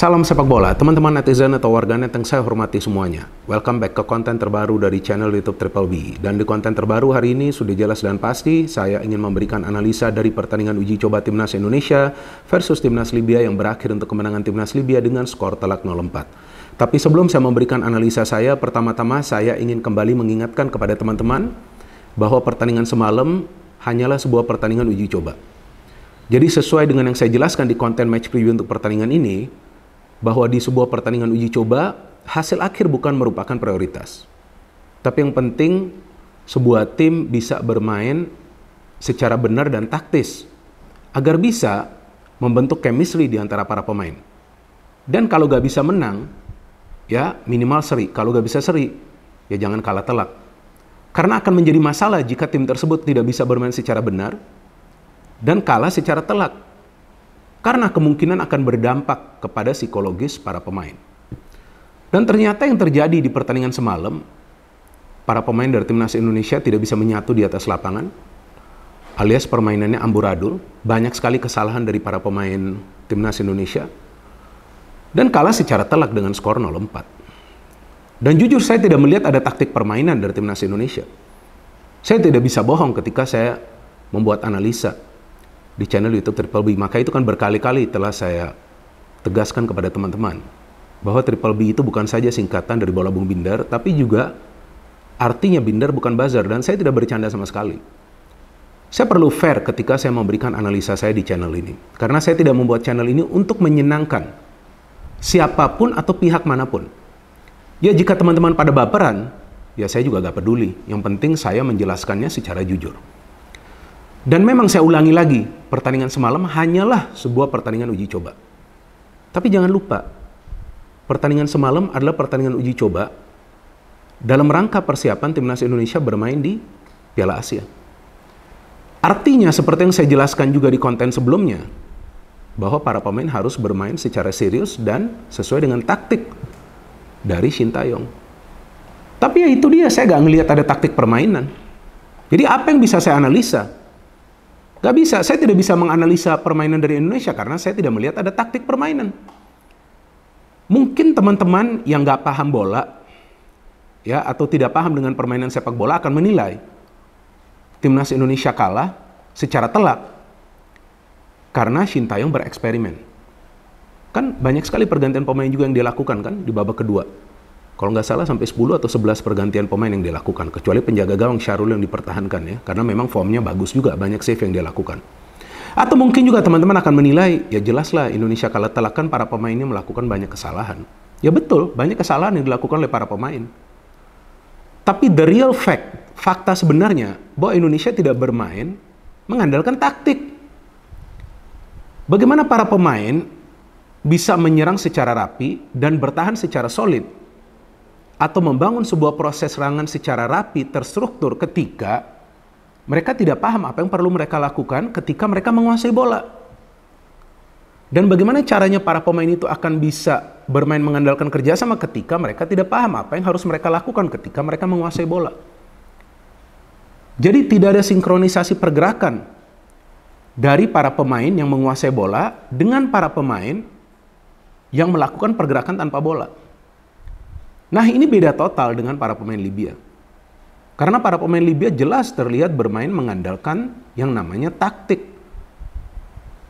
Salam sepak bola, teman-teman netizen atau warganet yang saya hormati semuanya. Welcome back ke konten terbaru dari channel YouTube Triple B. Dan di konten terbaru hari ini sudah jelas dan pasti saya ingin memberikan analisa dari pertandingan uji coba Timnas Indonesia versus Timnas Libya yang berakhir untuk kemenangan Timnas Libya dengan skor telak 0-4. Tapi sebelum saya memberikan analisa saya, pertama-tama saya ingin kembali mengingatkan kepada teman-teman bahwa pertandingan semalam hanyalah sebuah pertandingan uji coba. Jadi sesuai dengan yang saya jelaskan di konten match preview untuk pertandingan ini, bahwa di sebuah pertandingan uji coba, hasil akhir bukan merupakan prioritas. Tapi yang penting, sebuah tim bisa bermain secara benar dan taktis, agar bisa membentuk chemistry di antara para pemain. Dan kalau gak bisa menang, ya minimal seri. Kalau gak bisa seri, ya jangan kalah telak. Karena akan menjadi masalah jika tim tersebut tidak bisa bermain secara benar, dan kalah secara telak. Karena kemungkinan akan berdampak kepada psikologis para pemain. Dan ternyata yang terjadi di pertandingan semalam, para pemain dari Timnas Indonesia tidak bisa menyatu di atas lapangan, alias permainannya amburadul, banyak sekali kesalahan dari para pemain Timnas Indonesia, dan kalah secara telak dengan skor 0-4. Dan jujur saya tidak melihat ada taktik permainan dari Timnas Indonesia. Saya tidak bisa bohong ketika saya membuat analisa di channel YouTube Triple B. Maka itu kan berkali-kali telah saya tegaskan kepada teman-teman bahwa Triple B itu bukan saja singkatan dari bola Bung Binder, tapi juga artinya Binder bukan buzzer, dan saya tidak bercanda sama sekali. Saya perlu fair ketika saya memberikan analisa saya di channel ini, karena saya tidak membuat channel ini untuk menyenangkan siapapun atau pihak manapun. Ya jika teman-teman pada baperan, ya saya juga gak peduli. Yang penting saya menjelaskannya secara jujur. Dan memang saya ulangi lagi, pertandingan semalam hanyalah sebuah pertandingan uji coba. Tapi jangan lupa, pertandingan semalam adalah pertandingan uji coba dalam rangka persiapan Timnas Indonesia bermain di Piala Asia. Artinya, seperti yang saya jelaskan juga di konten sebelumnya, bahwa para pemain harus bermain secara serius dan sesuai dengan taktik dari Sintayong. Tapi ya itu dia, saya nggak ngelihat ada taktik permainan. Jadi apa yang bisa saya analisa? Gak bisa, saya tidak bisa menganalisa permainan dari Indonesia karena saya tidak melihat ada taktik permainan. Mungkin teman-teman yang gak paham bola, ya, atau tidak paham dengan permainan sepak bola akan menilai Timnas Indonesia kalah secara telak karena Sintayong bereksperimen. Kan banyak sekali pergantian pemain juga yang dilakukan kan di babak kedua. Kalau nggak salah sampai 10 atau 11 pergantian pemain yang dilakukan. Kecuali penjaga gawang Syahrul yang dipertahankan ya. Karena memang formnya bagus juga, banyak save yang dilakukan. Atau mungkin juga teman-teman akan menilai, ya jelaslah Indonesia kalah telak kan para pemainnya melakukan banyak kesalahan. Ya betul, banyak kesalahan yang dilakukan oleh para pemain. Tapi the real fact, fakta sebenarnya bahwa Indonesia tidak bermain mengandalkan taktik. Bagaimana para pemain bisa menyerang secara rapi dan bertahan secara solid, atau membangun sebuah proses serangan secara rapi, terstruktur ketika mereka tidak paham apa yang perlu mereka lakukan ketika mereka menguasai bola. Dan bagaimana caranya para pemain itu akan bisa bermain mengandalkan kerjasama ketika mereka tidak paham apa yang harus mereka lakukan ketika mereka menguasai bola. Jadi tidak ada sinkronisasi pergerakan dari para pemain yang menguasai bola dengan para pemain yang melakukan pergerakan tanpa bola. Nah ini beda total dengan para pemain Libya. Karena para pemain Libya jelas terlihat bermain mengandalkan yang namanya taktik.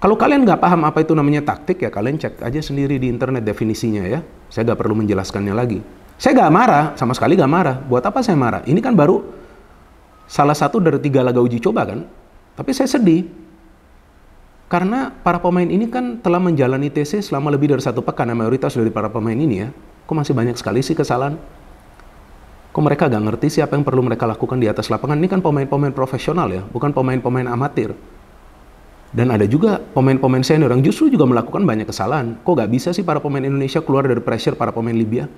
Kalau kalian nggak paham apa itu namanya taktik, ya kalian cek aja sendiri di internet definisinya ya. Saya nggak perlu menjelaskannya lagi. Saya nggak marah, sama sekali nggak marah. Buat apa saya marah? Ini kan baru salah satu dari 3 laga uji coba kan. Tapi saya sedih. Karena para pemain ini kan telah menjalani TC selama lebih dari 1 pekan. Mayoritas dari para pemain ini ya. Kok masih banyak sekali sih kesalahan? Kok mereka gak ngerti sih apa yang perlu mereka lakukan di atas lapangan? Ini kan pemain-pemain profesional ya, bukan pemain-pemain amatir. Dan ada juga pemain-pemain senior yang justru juga melakukan banyak kesalahan. Kok gak bisa sih para pemain Indonesia keluar dari pressure para pemain Libya?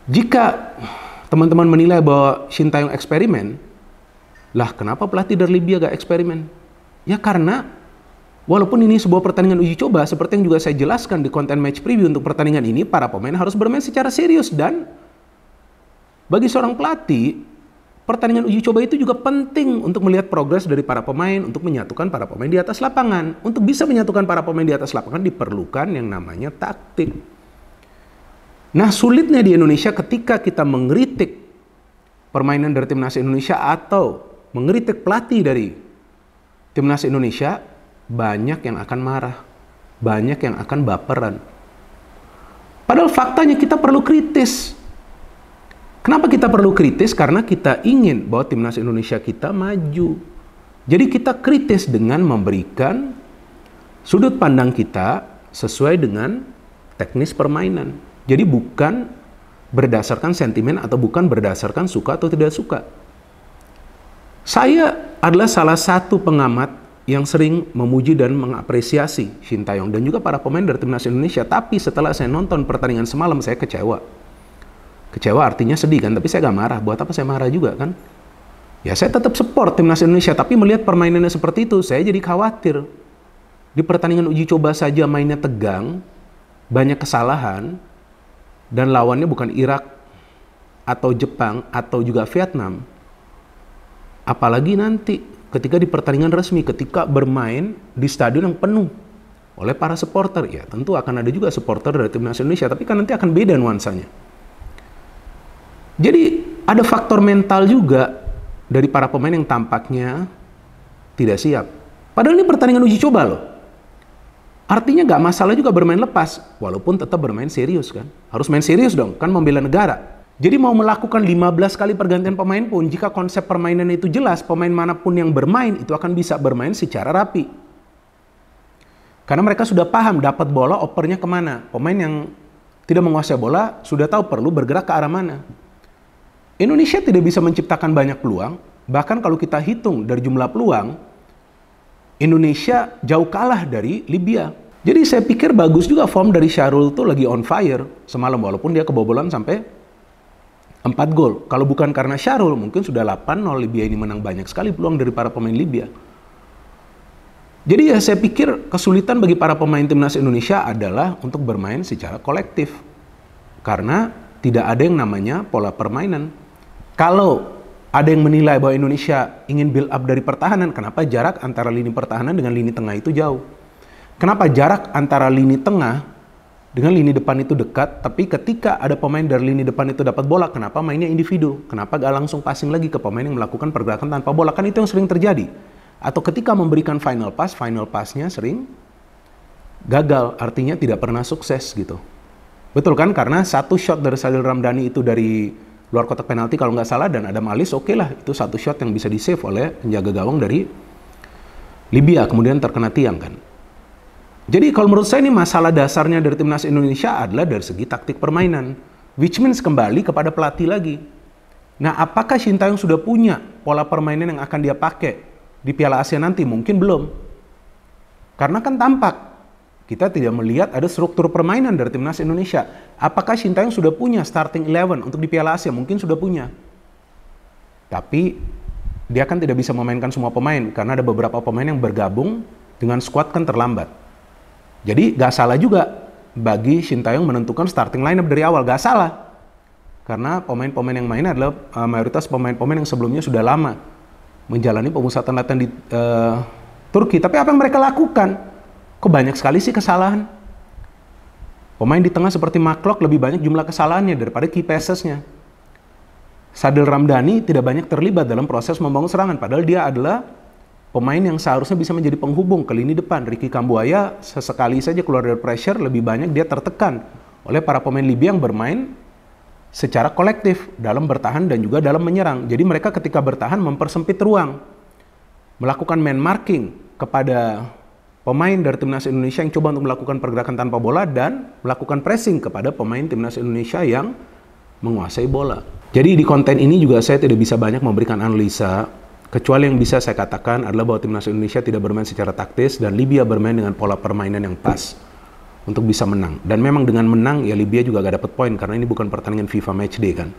Jika teman-teman menilai bahwa Sintayong eksperimen, lah kenapa pelatih dari Libya gak eksperimen? Ya karena Walaupun ini sebuah pertandingan uji coba, seperti yang juga saya jelaskan di konten match preview untuk pertandingan ini, para pemain harus bermain secara serius. Dan bagi seorang pelatih, pertandingan uji coba itu juga penting untuk melihat progres dari para pemain, untuk menyatukan para pemain di atas lapangan. Untuk bisa menyatukan para pemain di atas lapangan diperlukan yang namanya taktik. Nah, sulitnya di Indonesia ketika kita mengkritik permainan dari timnas Indonesia atau mengkritik pelatih dari timnas Indonesia, banyak yang akan marah, banyak yang akan baperan. Padahal faktanya kita perlu kritis. Kenapa kita perlu kritis? Karena kita ingin bahwa timnas Indonesia kita maju. Jadi kita kritis dengan memberikan sudut pandang kita sesuai dengan teknis permainan. Jadi bukan berdasarkan sentimen atau bukan berdasarkan suka atau tidak suka. Saya adalah salah satu pengamat yang sering memuji dan mengapresiasi Shin Tae-yong dan juga para pemain dari timnas Indonesia. Tapi setelah saya nonton pertandingan semalam, saya kecewa. Kecewa artinya sedih kan, tapi saya gak marah. Buat apa saya marah juga kan? Ya saya tetap support timnas Indonesia, tapi melihat permainannya seperti itu, saya jadi khawatir. Di pertandingan uji coba saja mainnya tegang, banyak kesalahan, dan lawannya bukan Irak, atau Jepang, atau juga Vietnam. Apalagi nanti ketika di pertandingan resmi, ketika bermain di stadion yang penuh oleh para supporter, ya tentu akan ada juga supporter dari timnas Indonesia, tapi kan nanti akan beda nuansanya. Jadi ada faktor mental juga dari para pemain yang tampaknya tidak siap. Padahal ini pertandingan uji coba loh. Artinya nggak masalah juga bermain lepas, walaupun tetap bermain serius kan. Harus main serius dong, kan membela negara. Jadi mau melakukan 15 kali pergantian pemain pun, jika konsep permainan itu jelas, pemain manapun yang bermain itu akan bisa bermain secara rapi. Karena mereka sudah paham dapat bola opernya kemana. Pemain yang tidak menguasai bola sudah tahu perlu bergerak ke arah mana. Indonesia tidak bisa menciptakan banyak peluang, bahkan kalau kita hitung dari jumlah peluang, Indonesia jauh kalah dari Libya. Jadi saya pikir bagus juga form dari Syahrul tuh lagi on fire semalam, walaupun dia kebobolan sampai 4 gol. Kalau bukan karena Syahrul, mungkin sudah 8-0 Libya ini menang, banyak sekali peluang dari para pemain Libya. Jadi ya saya pikir kesulitan bagi para pemain timnas Indonesia adalah untuk bermain secara kolektif. Karena tidak ada yang namanya pola permainan. Kalau ada yang menilai bahwa Indonesia ingin build up dari pertahanan, kenapa jarak antara lini pertahanan dengan lini tengah itu jauh? Kenapa jarak antara lini tengah dengan lini depan itu dekat, tapi ketika ada pemain dari lini depan itu dapat bola, kenapa mainnya individu? Kenapa gak langsung passing lagi ke pemain yang melakukan pergerakan tanpa bola? Kan itu yang sering terjadi. Atau ketika memberikan final pass-nya sering gagal, artinya tidak pernah sukses gitu. Betul kan? Karena satu shot dari Sadil Ramdhani itu dari luar kotak penalti kalau nggak salah, dan Adam Alis oke lah, itu satu shot yang bisa di-save oleh penjaga gawang dari Libya, kemudian terkena tiang kan. Jadi kalau menurut saya ini masalah dasarnya dari timnas Indonesia adalah dari segi taktik permainan, which means kembali kepada pelatih lagi. Nah, apakah Shin Tae-yong sudah punya pola permainan yang akan dia pakai di Piala Asia nanti? Mungkin belum. Karena kan tampak kita tidak melihat ada struktur permainan dari timnas Indonesia. Apakah Shin Tae-yong sudah punya starting 11 untuk di Piala Asia? Mungkin sudah punya. Tapi dia kan tidak bisa memainkan semua pemain karena ada beberapa pemain yang bergabung dengan skuad kan terlambat. Jadi gak salah juga bagi Shin Tae-yong menentukan starting lineup dari awal, gak salah. Karena pemain-pemain yang main adalah mayoritas pemain-pemain yang sebelumnya sudah lama menjalani pemusatan latihan di Turki. Tapi apa yang mereka lakukan? Kok banyak sekali sih kesalahan? Pemain di tengah seperti McClough lebih banyak jumlah kesalahannya daripada key passes-nya. Sadil Ramdhani tidak banyak terlibat dalam proses membangun serangan, padahal dia adalah pemain yang seharusnya bisa menjadi penghubung ke lini depan. Ricky Kambuaya sesekali saja keluar dari pressure, lebih banyak dia tertekan oleh para pemain Libya yang bermain secara kolektif dalam bertahan dan juga dalam menyerang. Jadi mereka ketika bertahan mempersempit ruang, melakukan man marking kepada pemain dari timnas Indonesia yang coba untuk melakukan pergerakan tanpa bola dan melakukan pressing kepada pemain timnas Indonesia yang menguasai bola. Jadi di konten ini juga saya tidak bisa banyak memberikan analisa, kecuali yang bisa saya katakan adalah bahwa timnas Indonesia tidak bermain secara taktis dan Libya bermain dengan pola permainan yang pas untuk bisa menang. Dan memang dengan menang ya Libya juga gak dapat poin karena ini bukan pertandingan FIFA Matchday kan.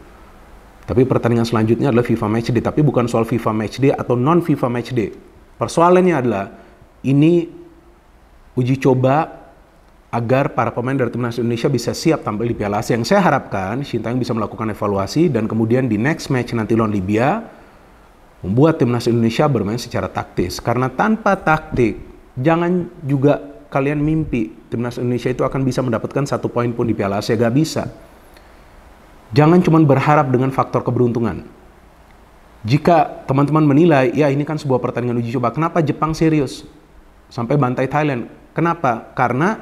Tapi pertandingan selanjutnya adalah FIFA Matchday, tapi bukan soal FIFA Matchday atau non FIFA Matchday. Persoalannya adalah ini uji coba agar para pemain dari timnas Indonesia bisa siap tampil di Piala Asia. Yang saya harapkan Shin Taeyong bisa melakukan evaluasi dan kemudian di next match nanti lawan Libya membuat timnas Indonesia bermain secara taktis. Karena tanpa taktik, jangan juga kalian mimpi timnas Indonesia itu akan bisa mendapatkan 1 poin pun di Piala Asia. Gak bisa. Jangan cuma berharap dengan faktor keberuntungan. Jika teman-teman menilai, ya ini kan sebuah pertandingan uji coba, kenapa Jepang serius sampai bantai Thailand? Kenapa? Karena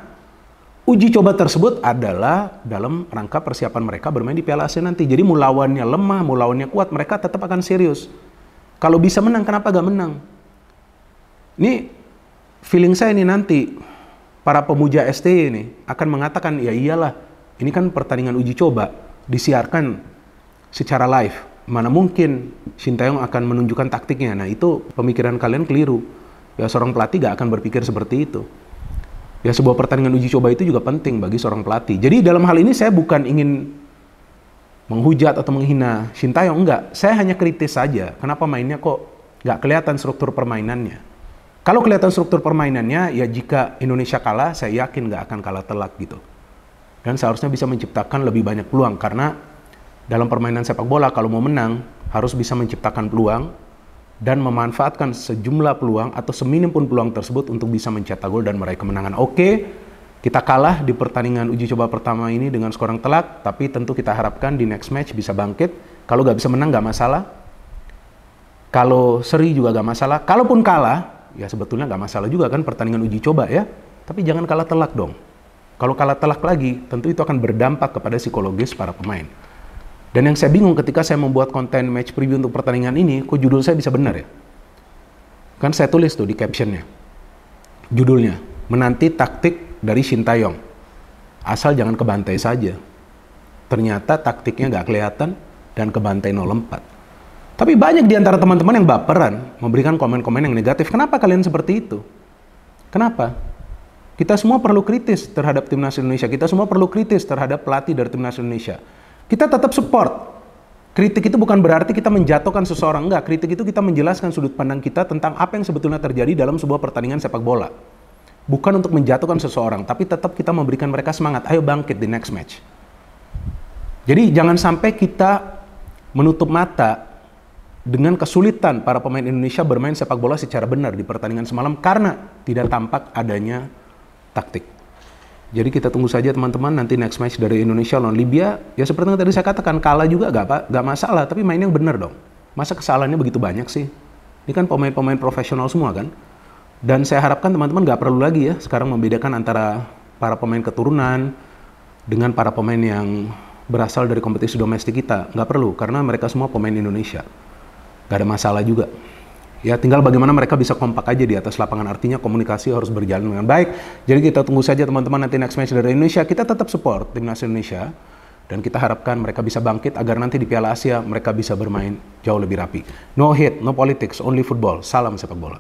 uji coba tersebut adalah dalam rangka persiapan mereka bermain di Piala Asia nanti. Jadi mau lawannya lemah, mau lawannya kuat, mereka tetap akan serius. Kalau bisa menang, kenapa gak menang? Ini feeling saya ini nanti, para pemuja STY ini akan mengatakan, ya iyalah, ini kan pertandingan uji coba, disiarkan secara live. Mana mungkin Shin Taeyong akan menunjukkan taktiknya. Nah itu pemikiran kalian keliru. Ya seorang pelatih gak akan berpikir seperti itu. Ya sebuah pertandingan uji coba itu juga penting bagi seorang pelatih. Jadi dalam hal ini saya bukan ingin menghujat atau menghina Shin Taeyong, enggak. Saya hanya kritis saja. Kenapa mainnya kok nggak kelihatan struktur permainannya. Kalau kelihatan struktur permainannya, ya jika Indonesia kalah, saya yakin nggak akan kalah telak gitu. Dan seharusnya bisa menciptakan lebih banyak peluang. Karena dalam permainan sepak bola, kalau mau menang, harus bisa menciptakan peluang dan memanfaatkan sejumlah peluang atau seminim pun peluang tersebut untuk bisa mencetak gol dan meraih kemenangan. Oke, kita kalah di pertandingan uji coba pertama ini dengan skor yang telak, tapi tentu kita harapkan di next match bisa bangkit. Kalau nggak bisa menang nggak masalah. Kalau seri juga nggak masalah. Kalaupun kalah, ya sebetulnya nggak masalah juga kan pertandingan uji coba ya. Tapi jangan kalah telak dong. Kalau kalah telak lagi, tentu itu akan berdampak kepada psikologis para pemain. Dan yang saya bingung ketika saya membuat konten match preview untuk pertandingan ini, kok judul saya bisa benar ya? Kan saya tulis tuh di captionnya. Judulnya, menanti taktik dari Shin Taeyong. Asal jangan kebantai saja. Ternyata taktiknya nggak kelihatan dan kebantai 0-4. Tapi banyak di antara teman-teman yang baperan, memberikan komen-komen yang negatif. Kenapa kalian seperti itu? Kenapa? Kita semua perlu kritis terhadap timnas Indonesia. Kita semua perlu kritis terhadap pelatih dari timnas Indonesia. Kita tetap support. Kritik itu bukan berarti kita menjatuhkan seseorang. Enggak, kritik itu kita menjelaskan sudut pandang kita tentang apa yang sebetulnya terjadi dalam sebuah pertandingan sepak bola. Bukan untuk menjatuhkan seseorang, tapi tetap kita memberikan mereka semangat. Ayo bangkit di next match. Jadi jangan sampai kita menutup mata dengan kesulitan para pemain Indonesia bermain sepak bola secara benar di pertandingan semalam karena tidak tampak adanya taktik. Jadi kita tunggu saja teman-teman nanti next match dari Indonesia lawan Libya. Ya seperti yang tadi saya katakan, kalah juga gak masalah, tapi mainnya yang benar dong. Masa kesalahannya begitu banyak sih? Ini kan pemain-pemain profesional semua kan? Dan saya harapkan teman-teman gak perlu lagi ya sekarang membedakan antara para pemain keturunan dengan para pemain yang berasal dari kompetisi domestik kita. Gak perlu, karena mereka semua pemain Indonesia. Gak ada masalah juga. Ya tinggal bagaimana mereka bisa kompak aja di atas lapangan. Artinya komunikasi harus berjalan dengan baik. Jadi kita tunggu saja teman-teman nanti next match dari Indonesia. Kita tetap support timnas Indonesia. Dan kita harapkan mereka bisa bangkit agar nanti di Piala Asia mereka bisa bermain jauh lebih rapi. No hate, no politics, only football. Salam sepak bola.